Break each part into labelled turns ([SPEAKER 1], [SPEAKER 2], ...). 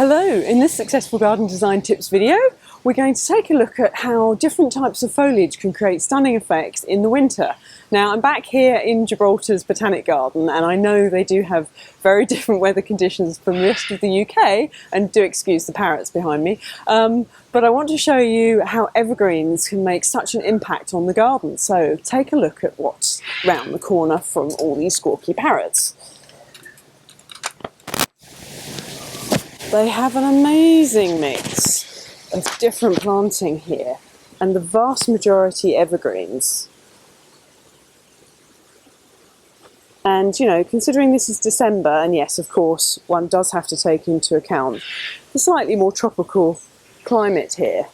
[SPEAKER 1] Hello, in this Successful Garden Design Tips video, we're going to take a look at how different types of foliage can create stunning effects in the winter. Now, I'm back here in Gibraltar's Botanic Garden, and I know they do have very different weather conditions from the rest of the UK, and do excuse the parrots behind me. But I want to show you how evergreens can make such an impact on the garden. So take a look at what's round the corner from all these squawky parrots. They have an amazing mix of different planting here, and the vast majority evergreens. And you know, considering this is December, and yes, of course, one does have to take into account the slightly more tropical climate here,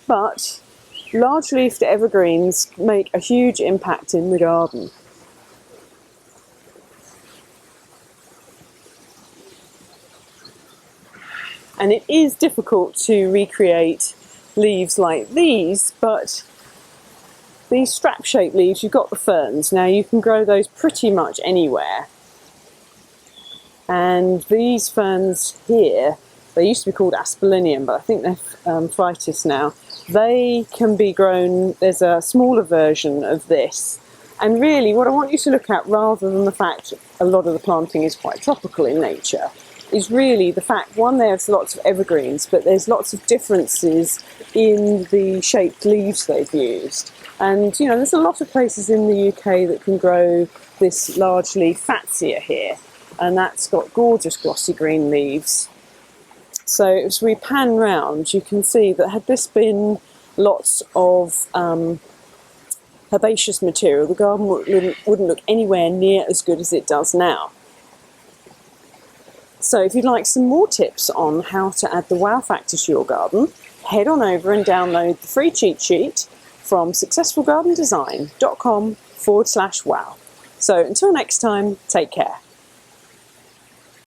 [SPEAKER 1] but large-leafed evergreens make a huge impact in the garden. And it is difficult to recreate leaves like these, but these strap-shaped leaves, you've got the ferns. Now you can grow those pretty much anywhere. And these ferns here, they used to be called aspelinium, but I think they're phytis now. They can be grown, there's a smaller version of this. And really what I want you to look at, rather than the fact a lot of the planting is quite tropical in nature, is really the fact, one, there's lots of evergreens, but there's lots of differences in the shaped leaves they've used. And you know, there's a lot of places in the UK that can grow this largely fatsia here, and that's got gorgeous glossy green leaves. So as we pan round, you can see that had this been lots of herbaceous material, the garden wouldn't look anywhere near as good as it does now. So if you'd like some more tips on how to add the wow factor to your garden, head on over and download the free cheat sheet from successfulgardendesign.com/wow. So until next time, take care.